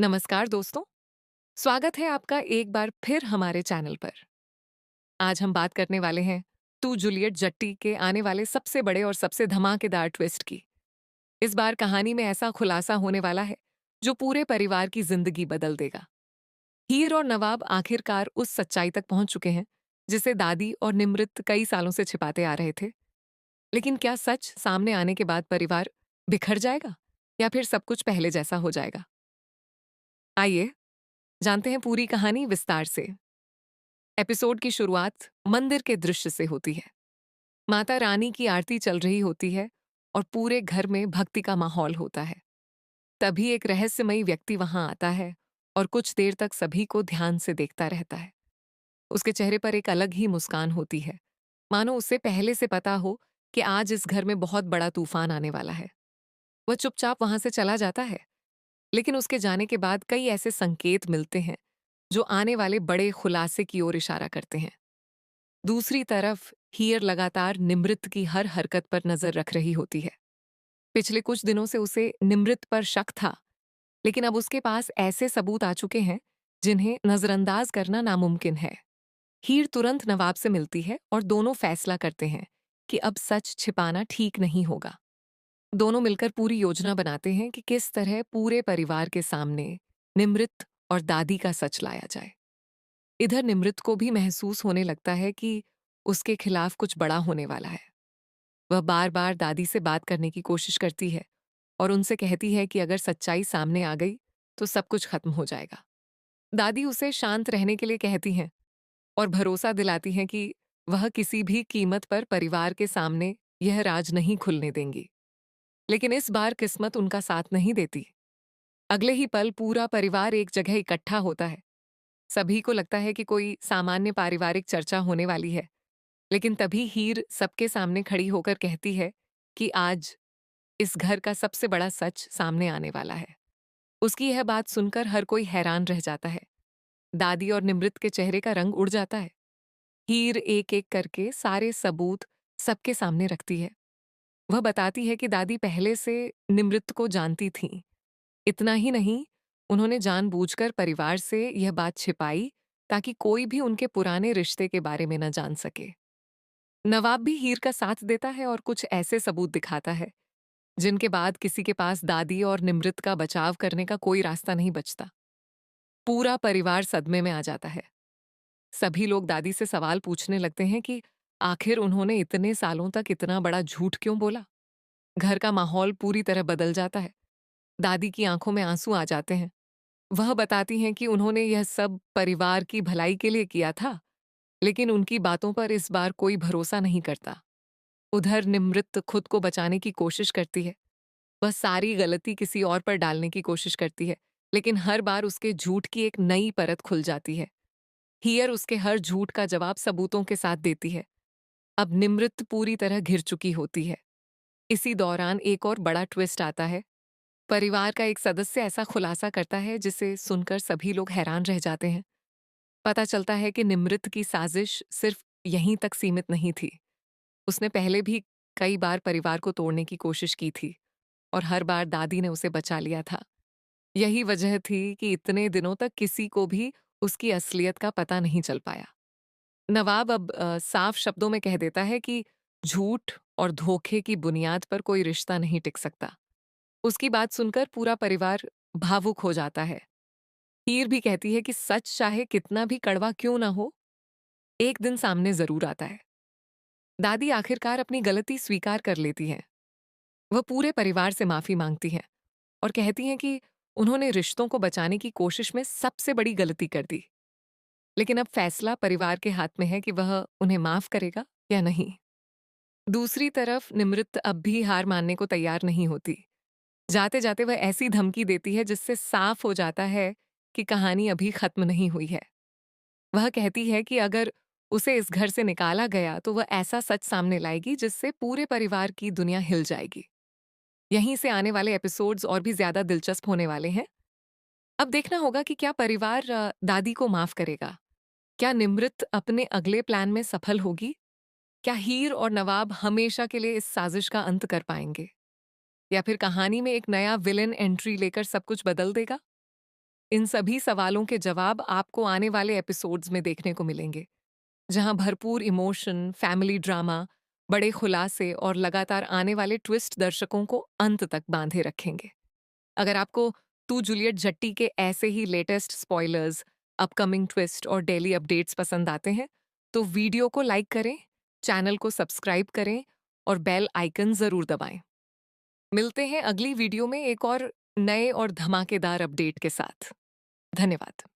नमस्कार दोस्तों, स्वागत है आपका एक बार फिर हमारे चैनल पर। आज हम बात करने वाले हैं तू जूलियट जट्टी के आने वाले सबसे बड़े और सबसे धमाकेदार ट्विस्ट की। इस बार कहानी में ऐसा खुलासा होने वाला है जो पूरे परिवार की जिंदगी बदल देगा। हीर और नवाब आखिरकार उस सच्चाई तक पहुंच चुके हैं जिसे दादी और निमृत कई सालों से छिपाते आ रहे थे। लेकिन क्या सच सामने आने के बाद परिवार बिखर जाएगा या फिर सब कुछ पहले जैसा हो जाएगा? आइए जानते हैं पूरी कहानी विस्तार से। एपिसोड की शुरुआत मंदिर के दृश्य से होती है। माता रानी की आरती चल रही होती है और पूरे घर में भक्ति का माहौल होता है। तभी एक रहस्यमयी व्यक्ति वहां आता है और कुछ देर तक सभी को ध्यान से देखता रहता है। उसके चेहरे पर एक अलग ही मुस्कान होती है, मानो उसे पहले से पता हो कि आज इस घर में बहुत बड़ा तूफान आने वाला है। वह चुपचाप वहां से चला जाता है, लेकिन उसके जाने के बाद कई ऐसे संकेत मिलते हैं जो आने वाले बड़े खुलासे की ओर इशारा करते हैं। दूसरी तरफ हीर लगातार निमृत की हर हरकत पर नजर रख रही होती है। पिछले कुछ दिनों से उसे निमृत पर शक था, लेकिन अब उसके पास ऐसे सबूत आ चुके हैं जिन्हें नजरअंदाज करना नामुमकिन है। हीर तुरंत नवाब से मिलती है और दोनों फैसला करते हैं कि अब सच छिपाना ठीक नहीं होगा। दोनों मिलकर पूरी योजना बनाते हैं कि किस तरह पूरे परिवार के सामने निमृत और दादी का सच लाया जाए। इधर निमृत को भी महसूस होने लगता है कि उसके खिलाफ कुछ बड़ा होने वाला है। वह बार बार दादी से बात करने की कोशिश करती है और उनसे कहती है कि अगर सच्चाई सामने आ गई तो सब कुछ खत्म हो जाएगा। दादी उसे शांत रहने के लिए कहती हैं और भरोसा दिलाती हैं कि वह किसी भी कीमत पर परिवार के सामने यह राज नहीं खुलने देंगी। लेकिन इस बार किस्मत उनका साथ नहीं देती। अगले ही पल पूरा परिवार एक जगह इकट्ठा होता है। सभी को लगता है कि कोई सामान्य पारिवारिक चर्चा होने वाली है, लेकिन तभी हीर सबके सामने खड़ी होकर कहती है कि आज इस घर का सबसे बड़ा सच सामने आने वाला है। उसकी यह बात सुनकर हर कोई हैरान रह जाता है। दादी और निमृत के चेहरे का रंग उड़ जाता है। हीर एक एक करके सारे सबूत सबके सामने रखती है। वह बताती है कि दादी पहले से निमृत को जानती थीं। इतना ही नहीं, उन्होंने जानबूझकर परिवार से यह बात छिपाई ताकि कोई भी उनके पुराने रिश्ते के बारे में न जान सके। नवाब भी हीर का साथ देता है और कुछ ऐसे सबूत दिखाता है जिनके बाद किसी के पास दादी और निमृत का बचाव करने का कोई रास्ता नहीं बचता। पूरा परिवार सदमे में आ जाता है। सभी लोग दादी से सवाल पूछने लगते हैं कि आखिर उन्होंने इतने सालों तक इतना बड़ा झूठ क्यों बोला। घर का माहौल पूरी तरह बदल जाता है। दादी की आंखों में आंसू आ जाते हैं। वह बताती हैं कि उन्होंने यह सब परिवार की भलाई के लिए किया था, लेकिन उनकी बातों पर इस बार कोई भरोसा नहीं करता। उधर निमृत खुद को बचाने की कोशिश करती है। वह सारी गलती किसी और पर डालने की कोशिश करती है, लेकिन हर बार उसके झूठ की एक नई परत खुल जाती है। हियर उसके हर झूठ का जवाब सबूतों के साथ देती है। अब निमृत पूरी तरह घिर चुकी होती है। इसी दौरान एक और बड़ा ट्विस्ट आता है। परिवार का एक सदस्य ऐसा खुलासा करता है जिसे सुनकर सभी लोग हैरान रह जाते हैं। पता चलता है कि निमृत की साजिश सिर्फ यहीं तक सीमित नहीं थी। उसने पहले भी कई बार परिवार को तोड़ने की कोशिश की थी और हर बार दादी ने उसे बचा लिया था। यही वजह थी कि इतने दिनों तक किसी को भी उसकी असलियत का पता नहीं चल पाया। नवाब अब साफ शब्दों में कह देता है कि झूठ और धोखे की बुनियाद पर कोई रिश्ता नहीं टिक सकता। उसकी बात सुनकर पूरा परिवार भावुक हो जाता है। हीर भी कहती है कि सच चाहे कितना भी कड़वा क्यों ना हो, एक दिन सामने जरूर आता है। दादी आखिरकार अपनी गलती स्वीकार कर लेती हैं। वह पूरे परिवार से माफी मांगती हैं और कहती हैं कि उन्होंने रिश्तों को बचाने की कोशिश में सबसे बड़ी गलती कर दी। लेकिन अब फैसला परिवार के हाथ में है कि वह उन्हें माफ करेगा या नहीं। दूसरी तरफ निमृत अब भी हार मानने को तैयार नहीं होती। जाते जाते वह ऐसी धमकी देती है जिससे साफ हो जाता है कि कहानी अभी खत्म नहीं हुई है। वह कहती है कि अगर उसे इस घर से निकाला गया तो वह ऐसा सच सामने लाएगी जिससे पूरे परिवार की दुनिया हिल जाएगी। यहीं से आने वाले एपिसोड्स और भी ज्यादा दिलचस्प होने वाले हैं। अब देखना होगा कि क्या परिवार दादी को माफ करेगा। क्या निमृत अपने अगले प्लान में सफल होगी? क्या हीर और नवाब हमेशा के लिए इस साजिश का अंत कर पाएंगे, या फिर कहानी में एक नया विलेन एंट्री लेकर सब कुछ बदल देगा? इन सभी सवालों के जवाब आपको आने वाले एपिसोड्स में देखने को मिलेंगे, जहां भरपूर इमोशन, फैमिली ड्रामा, बड़े खुलासे और लगातार आने वाले ट्विस्ट दर्शकों को अंत तक बांधे रखेंगे। अगर आपको तू जूलियट जट्टी के ऐसे ही लेटेस्ट स्पॉयलर्स, अपकमिंग ट्विस्ट और डेली अपडेट्स पसंद आते हैं, तो वीडियो को लाइक करें, चैनल को सब्सक्राइब करें और बेल आइकन जरूर दबाएं। मिलते हैं अगली वीडियो में एक और नए और धमाकेदार अपडेट के साथ। धन्यवाद।